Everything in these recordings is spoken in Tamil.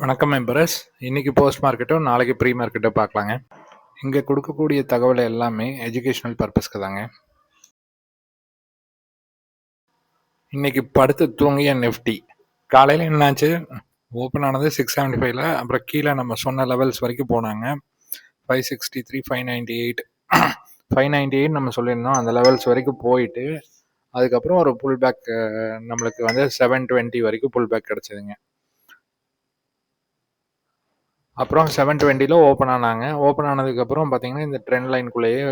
வணக்கம் மெம்பரஸ். இன்னைக்கு போஸ்ட் மார்க்கெட்டும் நாளைக்கு ப்ரீ மார்க்கெட்டும் பார்க்கலாங்க. இங்கே கொடுக்கக்கூடிய தகவல் எல்லாமே எஜுகேஷனல் பர்பஸ்க்கு தாங்க. இன்னைக்கு படுத்து தூங்கிய நிஃப்டி காலையில் என்னாச்சு, ஓப்பன் ஆனது 675ல, அப்புறம் கீழே நம்ம சொன்ன லெவல்ஸ் வரைக்கும் போனாங்க. 563, 598 598 நம்ம சொல்லியிருந்தோம். அந்த லெவல்ஸ் வரைக்கும் போயிட்டு அதுக்கப்புறம் ஒரு புல் பேக் நம்மளுக்கு வந்து 720 வரைக்கும் புல் பேக் கிடச்சிதுங்க. அப்புறம் 720ல ஓப்பன் ஆனாங்க. ஓப்பன் ஆனதுக்கப்புறம் பார்த்தீங்கன்னா இந்த ட்ரெண்ட் லைனுக்குள்ளேயே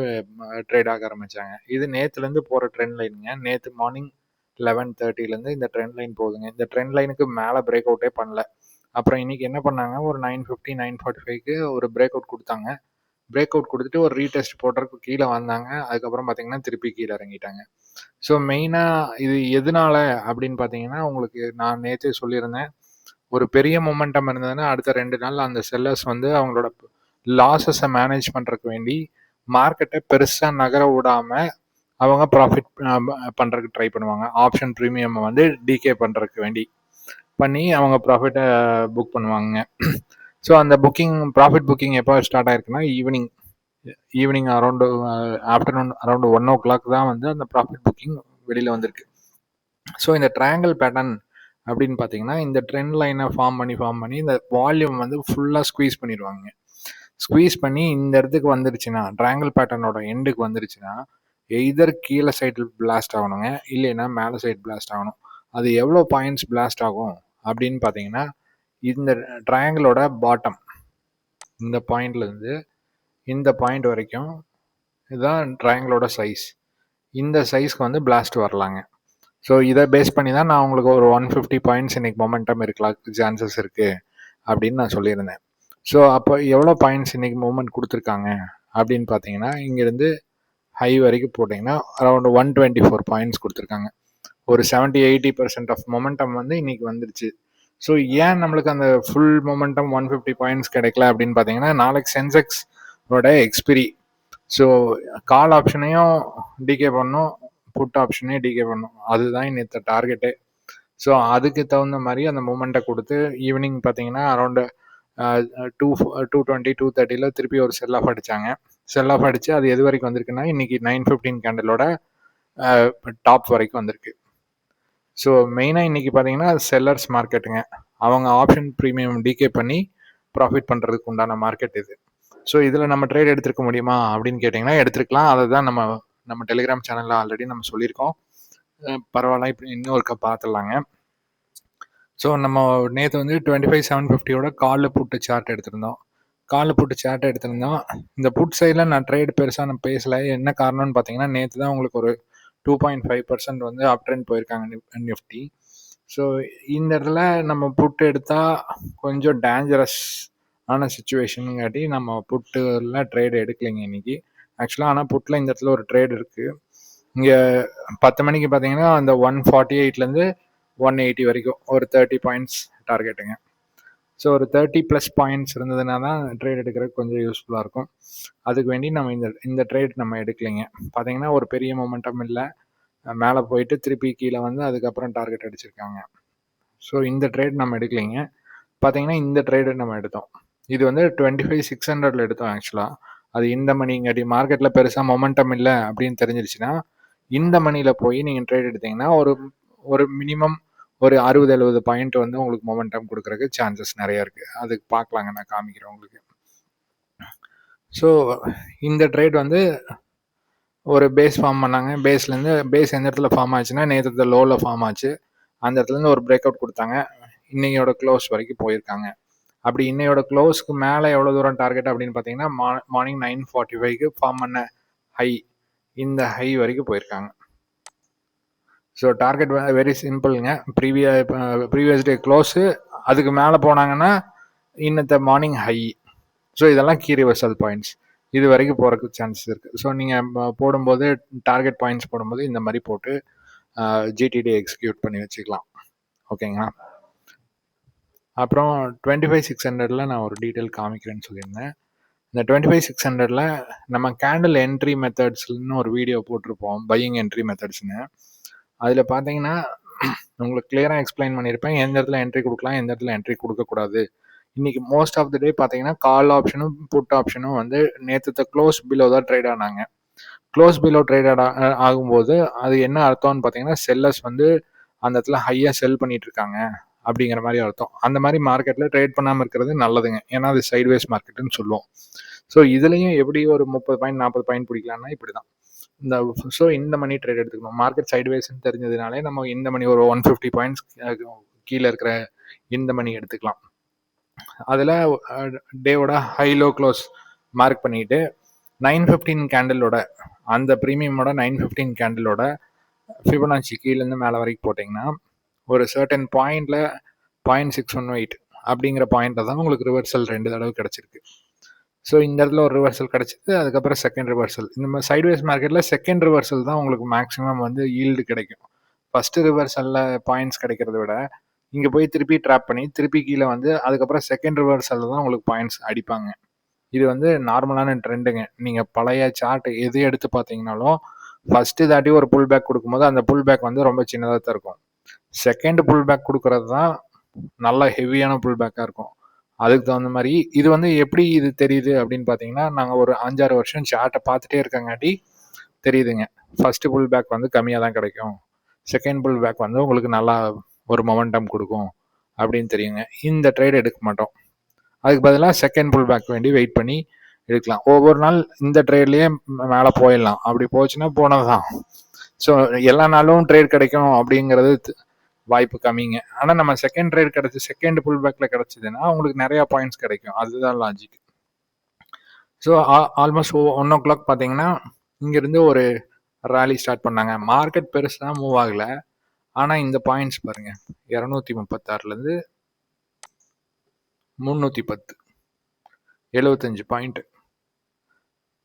ட்ரேட் ஆக ஆரம்பித்தாங்க. இது நேற்றுலேருந்து போகிற ட்ரெண்ட் லைனுங்க. நேற்று மார்னிங் 11:30லேருந்து இந்த ட்ரெண்ட் லைன் போகுதுங்க. இந்த ட்ரெண்ட் லைனுக்கு மேலே பிரேக் அவுட்டே பண்ணல. அப்புறம் இன்றைக்கி என்ன பண்ணாங்க, ஒரு 950 945க்கு ஒரு பிரேக் அவுட் கொடுத்தாங்க. பிரேக் அவுட் கொடுத்துட்டு ஒரு ரீடெஸ்ட் போடுறதுக்கு கீழே வந்தாங்க. அதுக்கப்புறம் பார்த்தீங்கன்னா திருப்பி கீழே இறங்கிட்டாங்க. ஸோ மெயினாக இது எதனால அப்படின்னு பார்த்தீங்கன்னா, உங்களுக்கு நான் நேற்றே சொல்லியிருந்தேன், ஒரு பெரிய மொமெண்டம் இருந்ததுன்னா அடுத்த 2 நாள் அந்த செல்லர்ஸ் வந்து அவங்களோட லாஸஸை மேனேஜ் பண்ணுறதுக்கு வேண்டி மார்க்கெட்டை பெருசாக நகர விடாமல் அவங்க ப்ராஃபிட் பண்ணுறதுக்கு ட்ரை பண்ணுவாங்க. ஆப்ஷன் ப்ரீமியம் வந்து டிகே பண்ணுறதுக்கு வேண்டி பண்ணி அவங்க ப்ராஃபிட்டை புக் பண்ணுவாங்க. ஸோ அந்த ப்ராஃபிட் புக்கிங் எப்போ ஸ்டார்ட் ஆயிருக்குன்னா evening around afternoon around 1 o'clock தான் வந்து அந்த ப்ராஃபிட் புக்கிங் வெளியில் வந்திருக்கு. ஸோ இந்த ட்ரையாங்கிள் பேட்டர்ன் அப்படின்னு பார்த்தீங்கன்னா, இந்த ட்ரெண்ட் லைனை ஃபார்ம் பண்ணி இந்த வால்யூம் வந்து ஃபுல்லாக ஸ்குவீஸ் பண்ணிடுவாங்க. ஸ்குவீஸ் பண்ணி இந்த இடத்துக்கு வந்துருச்சுன்னா, ட்ரையாங்கிள் பேட்டர்னோட எண்டுக்கு வந்துருச்சுன்னா, எய்தர் கீழே சைடு பிளாஸ்ட் ஆகணுங்க, இல்லைன்னா மேலே சைடு பிளாஸ்ட் ஆகணும். அது எவ்வளோ பாயிண்ட்ஸ் பிளாஸ்ட் ஆகும் அப்படின்னு பார்த்தீங்கன்னா, இந்த ட்ரையாங்கிளோட பாட்டம், இந்த பாயிண்ட்லேருந்து இந்த பாயிண்ட் வரைக்கும் இதுதான் ட்ரையாங்கிளோட சைஸ். இந்த சைஸ்க்கு வந்து பிளாஸ்ட் வரலாங்க. ஸோ இதை பேஸ் பண்ணி தான் நான் உங்களுக்கு ஒரு 150 பாயிண்ட்ஸ் இன்னைக்கு மொமெண்டம் இருக்கலாம், சான்சஸ் இருக்குது அப்படின்னு நான் சொல்லியிருந்தேன். ஸோ அப்போ எவ்வளோ பாயிண்ட்ஸ் இன்னைக்கு மூவ்மெண்ட் கொடுத்துருக்காங்க அப்படின்னு பார்த்தீங்கன்னா, இங்கேருந்து ஹை வரைக்கும் போட்டிங்கன்னா அரௌண்ட் 124 பாயிண்ட்ஸ் கொடுத்துருக்காங்க. ஒரு 70-80% ஆஃப் மொமெண்டம் வந்து இன்னைக்கு வந்துருச்சு. ஸோ ஏன் நம்மளுக்கு அந்த ஃபுல் மொமெண்டம் 150 பாயிண்ட்ஸ் கிடைக்கல அப்படின்னு பார்த்தீங்கன்னா, நாளைக்கு சென்செக்ஸோட எக்ஸ்பிரி. ஸோ கால் ஆப்ஷனையும் டிகே பண்ணும், புட் ஆப்ஷனையும் டிகே பண்ணும். அதுதான் இன்னைக்கு டார்கெட்டே. ஸோ அதுக்கு தகுந்த மாதிரி அந்த மூமெண்ட்டை கொடுத்து ஈவினிங் பார்த்தீங்கன்னா அரௌண்டு 220 230ல திருப்பி ஒரு செல் ஆஃப் அடித்தாங்க. செல் ஆஃப் அடித்து அது எது வரைக்கும் வந்திருக்குன்னா இன்னைக்கு 915 கேண்டலோட டாப் வரைக்கும் வந்திருக்கு. ஸோ மெயினாக இன்னைக்கு பார்த்தீங்கன்னா செல்லர்ஸ் மார்க்கெட்டுங்க. அவங்க ஆப்ஷன் ப்ரீமியம் டிகே பண்ணி ப்ராஃபிட் பண்ணுறதுக்கு உண்டான மார்க்கெட் இது. ஸோ இதில் நம்ம ட்ரேட் எடுத்துருக்க முடியுமா அப்படின்னு கேட்டிங்கன்னா எடுத்துருக்கலாம். அதை தான் நம்ம டெலிகிராம் சேனலில் ஆல்ரெடி நம்ம சொல்லியிருக்கோம். பரவாயில்ல, இப்படி இன்னும் ஒருக்கா பார்த்துடலாங்க. ஸோ நம்ம நேற்று வந்து 25,750யோட காலில் புட்டு சார்ட் எடுத்திருந்தோம். இந்த புட் சைடில் நான் ட்ரேட் பெருசாக நான் பேசலை. என்ன காரணம்னு பார்த்தீங்கன்னா, நேற்று தான் உங்களுக்கு ஒரு 2.5% வந்து அப் ட்ரெண்ட் போயிருக்காங்க நிஃப்டி. ஸோ இந்த இடத்துல நம்ம புட்டு எடுத்தால் கொஞ்சம் டேஞ்சரஸ் ஆன சுச்சுவேஷனுங்காட்டி நம்ம புட்டில் ட்ரேட் எடுக்கலைங்க இன்னைக்கு. ஆக்சுவலாக ஆனால் புட்டில் இந்த இடத்துல ஒரு ட்ரேட் இருக்குது. இங்கே 10 மணிக்கு பார்த்தீங்கன்னா அந்த 148லேருந்து 180 வரைக்கும் ஒரு 30 பாயிண்ட்ஸ் டார்கெட்டுங்க. ஸோ ஒரு 30+ பாயிண்ட்ஸ் இருந்ததுனா தான் ட்ரேட் எடுக்கிறதுக்கு கொஞ்சம் யூஸ்ஃபுல்லாக இருக்கும். அதுக்கு வேண்டி நம்ம இந்த ட்ரேட் நம்ம எடுக்கலைங்க. பார்த்தீங்கன்னா ஒரு பெரிய மொமெண்டம் இல்லை, மேலே போயிட்டு திருப்பி கீழே வந்து அதுக்கப்புறம் டார்கெட் அடிச்சிருக்காங்க. ஸோ இந்த ட்ரேட் நம்ம எடுக்கலைங்க. பார்த்தீங்கன்னா இந்த ட்ரேடு நம்ம எடுத்தோம். இது வந்து 25,600ல எடுத்தோம் ஆக்சுவலாக. அது இந்த மணிங்காட்டி மார்க்கெட்டில் பெருசாக மொமெண்டம் இல்லை அப்படின்னு தெரிஞ்சிருச்சுன்னா இந்த மணியில் போய் நீங்கள் ட்ரேட் எடுத்தீங்கன்னா ஒரு மினிமம் ஒரு 60-70 பாயிண்ட் வந்து உங்களுக்கு மொமெண்டம் கொடுக்குறதுக்கு சான்சஸ் நிறைய இருக்குது. அதுக்கு பார்க்கலாங்க, நான் காமிக்கிறேன் உங்களுக்கு. ஸோ இந்த ட்ரேட் வந்து ஒரு பேஸ் ஃபார்ம் பண்ணாங்க. பேஸ் எந்த இடத்துல ஃபார்ம் ஆச்சுன்னா நேற்று லோவில் ஃபார்ம் ஆச்சு. அந்த இடத்துலேருந்து ஒரு பிரேக் அவுட் கொடுத்தாங்க. இன்னையோட க்ளோஸ் வரைக்கும் போயிருக்காங்க. அப்படி இன்னையோட க்ளோஸ்க்கு மேலே எவ்வளோ தூரம் டார்கெட் அப்படின்னு பார்த்தீங்கன்னா மார்னிங் 9:45க்கு ஃபார்ம் பண்ண ஹை, இந்த ஹை வரைக்கும் போயிருக்காங்க. ஸோ டார்கெட் வெரி சிம்பிளுங்க. ப்ரீவியஸ் டே க்ளோஸு, அதுக்கு மேலே போனாங்கன்னா இன்னத்த மார்னிங் ஹை. ஸோ இதெல்லாம் கீ ரிவர்சல் பாயிண்ட்ஸ். இது வரைக்கும் போகிறதுக்கு சான்சஸ் இருக்குது. ஸோ நீங்கள் போடும்போது டார்கெட் பாயிண்ட்ஸ் போடும்போது இந்த மாதிரி போட்டு ஜிடிடி எக்ஸிக்யூட் பண்ணி வச்சுக்கலாம். ஓகேங்களா? அப்புறம் 25,600ல நான் ஒரு டீட்டெயில் காமிக்கிறேன்னு சொல்லியிருந்தேன். இந்த 25,600ல நம்ம கேண்டில் என்ட்ரி மெத்தட்ஸ்னு ஒரு வீடியோ போட்டிருப்போம், பையிங் என்ட்ரி மெத்தட்ஸ்னு. அதில் பார்த்தீங்கன்னா உங்களுக்கு கிளியராக எக்ஸ்பிளைன் பண்ணியிருப்பேன், எந்த இடத்துல என்ட்ரி கொடுக்கலாம், எந்த இடத்துல என்ட்ரி கொடுக்கக்கூடாது இன்னைக்கு மோஸ்ட் ஆஃப் த டே பார்த்தீங்கன்னா கால் ஆப்ஷனும் புட் ஆப்ஷனும் வந்து நேற்று க்ளோஸ் பிலோ தான் ட்ரேட் ஆனாங்க. க்ளோஸ் பிலோ ட்ரேட் ஆகும்போது அது என்ன அர்த்தம்னு பார்த்தீங்கன்னா செல்லர்ஸ் வந்து அந்த இடத்துல ஹையாக செல் பண்ணிட்டு இருக்காங்க அப்படிங்கிற மாதிரி அர்த்தம். அந்த மாதிரி மார்க்கெட்டில் ட்ரேட் பண்ணாமல் இருக்கிறது நல்லதுங்க. ஏன்னா அது சைட்வேஸ் மார்க்கெட்டுன்னு சொல்லுவோம். ஸோ இதுலேயும் எப்படி ஒரு 30 பாயிண்ட் 40 பாயிண்ட் பிடிக்கலாம்னா இப்படி தான். இந்த மணி ட்ரேட் எடுத்துக்கணும். மார்க்கெட் சைட்வேஸ்ன்னு தெரிஞ்சதுனாலே நம்ம இந்த மணி ஒரு 150 பாயிண்ட்ஸ் கீழே இருக்கிற இந்த மணி எடுத்துக்கலாம். அதில் டேவோட ஹை லோ க்ளோஸ் மார்க் பண்ணிட்டு 915 கேண்டிலோட அந்த ப்ரீமியமோட 915 கேண்டிலோட ஃபிபனாச்சி கீழேருந்து மேலே வரைக்கும் போட்டிங்கன்னா ஒரு சர்டன் பாயிண்ட்ல 0.618 அப்படிங்கிற பாயிண்ட்ல தான் உங்களுக்கு ரிவர்சல் 2 தடவை கிடச்சிருக்கு. ஸோ இந்த இடத்துல ஒரு ரிவர்சல் கிடச்சிது. அதுக்கப்புறம் செகண்ட் ரிவர்சல். இந்த மாதிரி சைட்வேஸ் மார்க்கெட்டில் செகண்ட் ரிவர்சல் தான் உங்களுக்கு மேக்ஸிமம் வந்து ஈல்டு கிடைக்கும். ஃபஸ்ட்டு ரிவர்சலில் பாயிண்ட்ஸ் கிடைக்கிறத விட இங்கே போய் திருப்பி ட்ராப் பண்ணி திருப்பி கீழே வந்து அதுக்கப்புறம் செகண்ட் ரிவர்சலில் தான் உங்களுக்கு பாயிண்ட்ஸ் அடிப்பாங்க. இது வந்து நார்மலான ட்ரெண்டுங்க. நீங்கள் பழைய சார்ட் எது எடுத்து பார்த்தீங்கனாலும் ஃபஸ்ட்டு தாட்டி ஒரு புல் பேக் கொடுக்கும்போது அந்த புல் பேக் வந்து ரொம்ப சின்னதாக தான் இருக்கும். செகண்ட் புல் பேக் கொடுக்கறது தான் நல்ல ஹெவியான புல் பேக்காக இருக்கும். அதுக்கு தகுந்த மாதிரி இது வந்து எப்படி இது தெரியுது அப்படின்னு பார்த்தீங்கன்னா நாங்கள் ஒரு 5-6 வருஷம் சார்ட்டை பார்த்துட்டே இருக்கங்காட்டி தெரியுதுங்க. ஃபஸ்ட்டு புல் பேக் வந்து கம்மியாக தான் கிடைக்கும், செகண்ட் புல் பேக் வந்து உங்களுக்கு நல்லா ஒரு மொமெண்டம் கொடுக்கும் அப்படின்னு தெரியுங்க. இந்த ட்ரேட் எடுக்க மாட்டோம். அதுக்கு பதிலாக செகண்ட் புல் பேக் வேண்டி வெயிட் பண்ணி எடுக்கலாம். ஒவ்வொரு நாள் இந்த ட்ரேட்லேயே மேலே போயிடலாம். அப்படி போச்சுன்னா போனது தான். ஸோ எல்லா நாளும் ட்ரேட் கிடைக்கும் அப்படிங்கிறது வாய்ப்பு கம்மிங்க. ஆனால் நம்ம செகண்ட் ட்ரேட் கிடச்சி செகண்ட் புல் பேக்கில் கிடச்சிதுன்னா உங்களுக்கு நிறையா பாயிண்ட்ஸ் கிடைக்கும். அதுதான் லாஜிக். ஸோ ஆல்மோஸ்ட் 1 o'clock பார்த்தீங்கன்னா இங்கேருந்து ஒரு ரேலி ஸ்டார்ட் பண்ணாங்க. மார்க்கெட் பெருசாக மூவ் ஆகலை. ஆனால் இந்த பாயிண்ட்ஸ் பாருங்கள், 236லேருந்து 310, 75 பாயிண்ட்.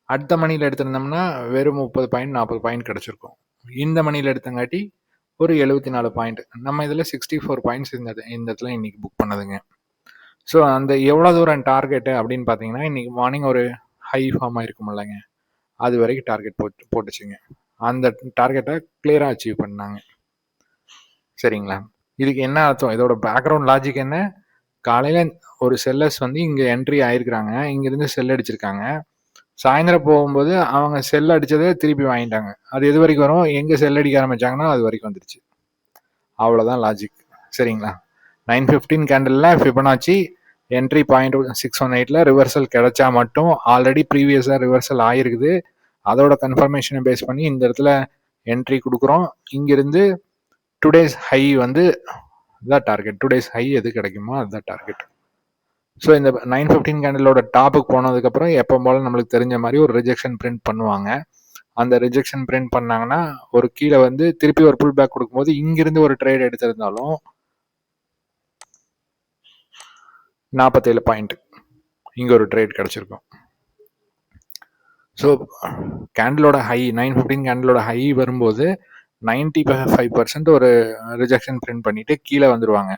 அடுத்த மணியில் எடுத்திருந்தோம்னா வெறும் 30 பாயிண்ட் 40 பாயிண்ட் கிடச்சிருக்கும். இந்த மணியில் எடுத்தங்காட்டி ஒரு 74 பாயிண்ட். நம்ம இதில் 64 பாயிண்ட்ஸ் இந்த இடத்துல இன்னைக்கு புக் பண்ணதுங்க. ஸோ அந்த எவ்வளோ தூரம் டார்கெட்டு அப்படின்னு பார்த்தீங்கன்னா இன்னைக்கு மார்னிங் ஒரு ஹை ஃபார்ம் ஆயிருக்கும் இல்லைங்க, அது வரைக்கும் டார்கெட் போட்டுச்சுங்க. அந்த டார்கெட்டை கிளியராக அச்சீவ் பண்ணாங்க. சரிங்களா? இதுக்கு என்ன அர்த்தம்? இதோட பேக்ரவுண்ட் லாஜிக் என்ன? காலையில் ஒரு செல்லர்ஸ் வந்து இங்கே என்ட்ரி ஆயிருக்கிறாங்க, இங்கேருந்து செல் அடிச்சிருக்காங்க. சாயந்தரம் போகும்போது அவங்க செல் அடித்ததை திருப்பி வாங்கிட்டாங்க. அது எது வரைக்கும் வரும்? எங்கே செல் அடிக்க ஆரம்பிச்சாங்கன்னா அது வரைக்கும் வந்துருச்சு. அவ்வளோதான் லாஜிக். சரிங்களா? 915 கேண்டலில் ஃபிபனாச்சி என்ட்ரி 0.618ல் ரிவர்சல் கிடைச்சா மட்டும் ஆல்ரெடி ப்ரீவியஸாக ரிவர்சல் ஆகிருக்குது. அதோட கன்ஃபர்மேஷனை பேஸ் பண்ணி இந்த இடத்துல என்ட்ரி கொடுக்குறோம். இங்கிருந்து டுடேஸ் ஹை வந்து இதுதான் டார்கெட். டுடேஸ் ஹை எது கிடைக்குமோ அதுதான் டார்கெட். ஸோ இந்த 915 கேண்டலோட டாப்புக்கு போனதுக்கப்புறம் எப்போ போல நம்மளுக்கு தெரிஞ்ச மாதிரி ஒரு ரிஜெக்ஷன் பிரிண்ட் பண்ணுவாங்க. அந்த ரிஜெக்ஷன் பிரிண்ட் பண்ணாங்கன்னா ஒரு கீழே வந்து திருப்பி ஒரு புல் பேக் கொடுக்கும்போது இங்கிருந்து ஒரு ட்ரேட் எடுத்திருந்தாலும் 47 பாயிண்ட் இங்கே ஒரு ட்ரேட் கிடச்சிருக்கும். ஸோ கேண்டலோட ஹை 915 கேண்டலோட ஹை வரும்போது 95% ஒரு ரிஜெக்ஷன் பிரிண்ட் பண்ணிட்டு கீழே வந்துடுவாங்க.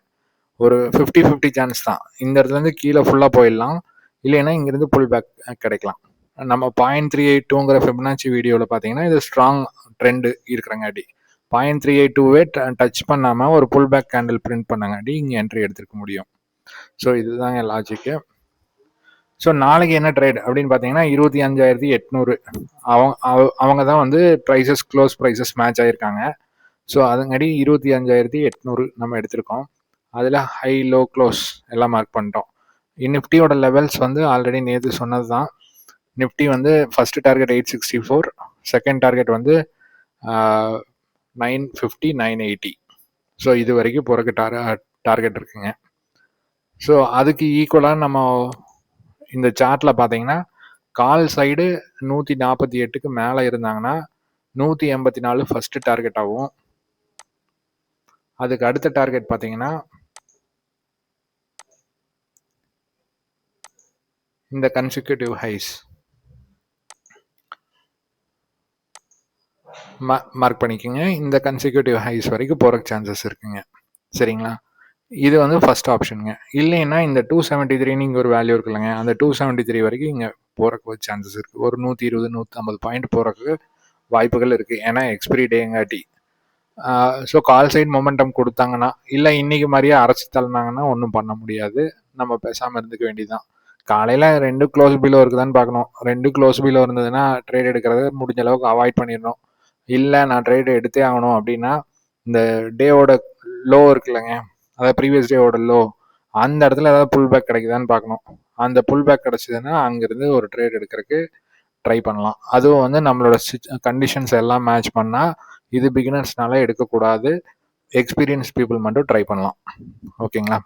ஒரு 50-50 சான்ஸ் தான். இந்த இடத்துலேருந்து கீழே ஃபுல்லாக போயிடலாம், இல்லைன்னா இங்கேருந்து புல் பேக் கிடைக்கலாம். நம்ம 0.382ங்கிற ஃபிபனாச்சி வீடியோவில் பார்த்தீங்கன்னா இது ஸ்ட்ராங் ட்ரெண்டு இருக்கிறங்காட்டி 0.382வே டச் பண்ணாமல் ஒரு புல் பேக் கேண்டில் பிரிண்ட் பண்ணங்காட்டி இங்கே என்ட்ரி எடுத்துருக்க முடியும். ஸோ இதுதாங்க லாஜிக்கு. ஸோ நாளைக்கு என்ன ட்ரேட் அப்படின்னு பார்த்தீங்கன்னா 25,800 அவங்க தான் வந்து ப்ரைஸஸ் க்ளோஸ் ப்ரைஸஸ் மேட்ச் ஆகிருக்காங்க. ஸோ அதுங்காட்டி 25,800 நம்ம எடுத்திருக்கோம். அதில் ஹை லோ க்ளோஸ் எல்லாம் மார்க் பண்ணிட்டோம். நிஃப்டியோட லெவல்ஸ் வந்து ஆல்ரெடி நேற்று சொன்னது தான். நிஃப்டி வந்து ஃபஸ்ட்டு டார்கெட் 864, செகண்ட் டார்கெட் வந்து 950, 980. ஸோ இது வரைக்கும் போகிறக்கு டார்கெட் இருக்குங்க. ஸோ அதுக்கு ஈக்குவலாக நம்ம இந்த சார்ட்டில் பார்த்தீங்கன்னா கால் சைடு 148க்கு மேலே இருந்தாங்கன்னா 184 ஃபஸ்ட்டு டார்கெட் ஆகும். அதுக்கு அடுத்த டார்கெட் பார்த்தீங்கன்னா இந்த கன்சிக்யூட்டிவ் ஹைஸ் மார்க் பண்ணிக்கோங்க. இந்த கன்சிக்யூட்டிவ் ஹைஸ் வரைக்கும் போகிறக்கு சான்சஸ் இருக்குங்க. சரிங்களா? இது வந்து ஃபர்ஸ்ட் ஆப்ஷனுங்க. இல்லைன்னா இந்த 273 இங்கே ஒரு வேல்யூ இருக்குல்லங்க, அந்த 273 வரைக்கும் இங்கே போகிறக்கு ஒரு சான்சஸ் இருக்குது. ஒரு 120-150 பாயிண்ட் போகிறக்கு வாய்ப்புகள் இருக்குது. ஏன்னா எக்ஸ்பிரி டேங்காட்டி ஸோ கால் சைட் மொமெண்டம் கொடுத்தாங்கன்னா, இல்லை இன்னைக்கு மாதிரியே அரைச்சி தள்ளினாங்கன்னா ஒன்றும் பண்ண முடியாது. நம்ம பேசாமல் இருந்துக்க வேண்டியதுதான். காலையில் 2 க்ளோஸ் பிலோ இருக்குதான்னு பார்க்கணும். 2 க்ளோஸ் பிலோ இருந்ததுன்னா ட்ரேட் எடுக்கிறத முடிஞ்ச அளவுக்கு அவாய்ட் பண்ணிடணும். இல்லை நான் ட்ரேட் எடுத்தே ஆகணும் அப்படின்னா, இந்த டேவோட லோ இருக்குல்லங்க, அதாவது ப்ரீவியஸ் டேவோட லோ, அந்த இடத்துல ஏதாவது புல் பேக் கிடைக்குதான்னு பார்க்கணும். அந்த புல் பேக் கிடைச்சதுன்னா அங்கேருந்து ஒரு ட்ரேட் எடுக்கிறதுக்கு ட்ரை பண்ணலாம். அதுவும் வந்து நம்மளோட கண்டிஷன்ஸ் எல்லாம் மேட்ச் பண்ணால், இது பிகினர்ஸ்னால எடுக்கக்கூடாது, எக்ஸ்பீரியன்ஸ் பீப்புள் மட்டும் ட்ரை பண்ணலாம். ஓகேங்களா?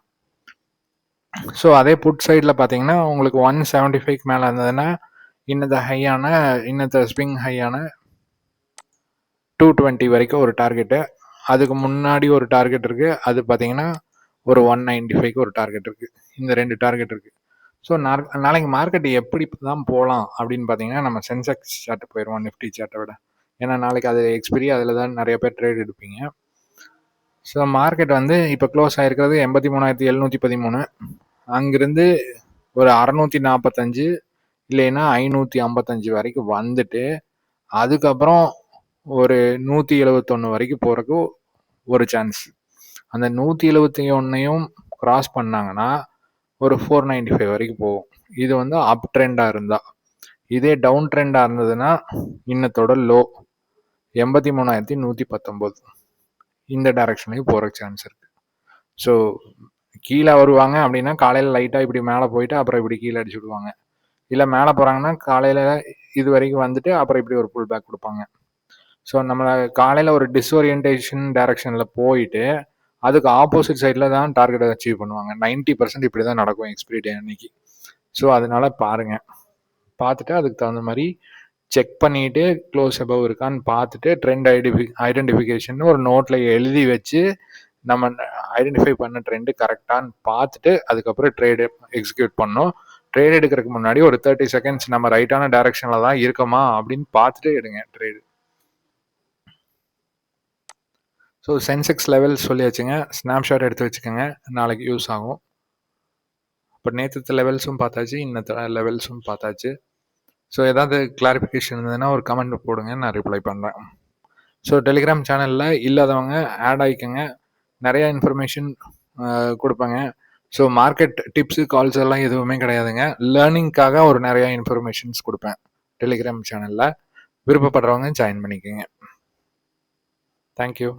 ஸோ அதே புட் சைடில் பார்த்தீங்கன்னா உங்களுக்கு 175 மேலே இருந்ததுன்னா இன்னத்த ஸ்விங் ஹையான 220 வரைக்கும் ஒரு டார்கெட்டு. அதுக்கு முன்னாடி ஒரு டார்கெட் இருக்குது, அது பார்த்தீங்கன்னா ஒரு 195 ஒரு டார்கெட் இருக்குது. இந்த 2 டார்கெட் இருக்குது. ஸோ நாளைக்கு மார்க்கெட் எப்படி தான் போகலாம் அப்படின்னு பார்த்தீங்கன்னா, நம்ம சென்செக்ஸ் சார்ட்டை போயிடுவோம் நிஃப்டி சார்ட்டை விட. ஏன்னா நாளைக்கு அது எக்ஸ்பிரி, அதில் தான் நிறைய பேர் ட்ரேட் எடுப்பீங்க. ஸோ மார்க்கெட் வந்து இப்போ க்ளோஸ் ஆகிருக்கிறது 83,713. அங்கிருந்து ஒரு 645 இல்லைன்னா 555 வரைக்கும் வந்துட்டு அதுக்கப்புறம் ஒரு 171 வரைக்கும் போகிறதுக்கு ஒரு சான்ஸ். அந்த 171ஐயும் கிராஸ் பண்ணாங்கன்னா ஒரு 495 வரைக்கும் போகும். இது வந்து அப் ட்ரெண்டாக இருந்தால். இதே டவுன் ட்ரெண்டாக இருந்ததுன்னா இன்னத்தோட லோ 83,119 இந்த டைரக்ஷனுக்கு போகிற சான்ஸ் இருக்கு. ஸோ கீழே வருவாங்க அப்படின்னா காலையில் லைட்டாக இப்படி மேலே போயிட்டு அப்புறம் இப்படி கீழே அடிச்சு விடுவாங்க. இல்லை மேலே போகிறாங்கன்னா காலையில் இது வரைக்கும் வந்துட்டு அப்புறம் இப்படி ஒரு புல் பேக் கொடுப்பாங்க. ஸோ நம்மளை காலையில் ஒரு டிஸ்ஓரியன்டேஷன் டைரக்ஷனில் போயிட்டு அதுக்கு ஆப்போசிட் சைடில் தான் டார்கெட்டை அச்சீவ் பண்ணுவாங்க. 90% இப்படி தான் நடக்கும் எக்ஸ்பிரி டே அன்னைக்கு. ஸோ அதனால பாருங்கள், பார்த்துட்டு அதுக்கு தகுந்த மாதிரி செக் பண்ணிட்டு க்ளோஸ் அபவ் இருக்கான்னு பார்த்துட்டு ட்ரெண்ட் ஐடென்டிஃபிகேஷன் ஒரு நோட்டில் எழுதி வச்சு நம்ம ஐடென்டிஃபை பண்ண ட்ரெண்டு கரெக்டான்னு பார்த்துட்டு அதுக்கப்புறம் ட்ரேடு எக்ஸிக்யூட் பண்ணோம். ட்ரேட் எடுக்கிறதுக்கு முன்னாடி ஒரு 30 செகண்ட்ஸ் நம்ம ரைட்டான டைரக்ஷனில் தான் இருக்கோமா அப்படின்னு பார்த்துட்டு எடுங்க ட்ரேடு. ஸோ சென்செக்ஸ் லெவல் சொல்லியாச்சுங்க, ஸ்னாப்ஷாட் எடுத்து வச்சுக்கோங்க, நாளைக்கு யூஸ் ஆகும். இப்போ நேற்று லெவல்ஸும் பார்த்தாச்சு, இன்னத்த லெவல்ஸும் பார்த்தாச்சு. ஸோ ஏதாவது கிளாரிஃபிகேஷன் இருந்ததுன்னா ஒரு கமெண்ட் போடுங்க, நான் ரிப்ளை பண்ணுறேன். ஸோ டெலிகிராம் சேனலில் இல்லாதவங்க ஆட் ஆகிக்கோங்க, நிறையா இன்ஃபர்மேஷன் கொடுப்பாங்க. ஸோ மார்க்கெட் டிப்ஸு கால்ஸ் எல்லாம் எதுவுமே கிடையாதுங்க, லேர்னிங்காக ஒரு நிறையா இன்ஃபர்மேஷன்ஸ் கொடுப்பேன் டெலிகிராம் சேனலில். விருப்பப்படுறவங்க ஜாயின் பண்ணிக்கோங்க. தேங்க்யூ.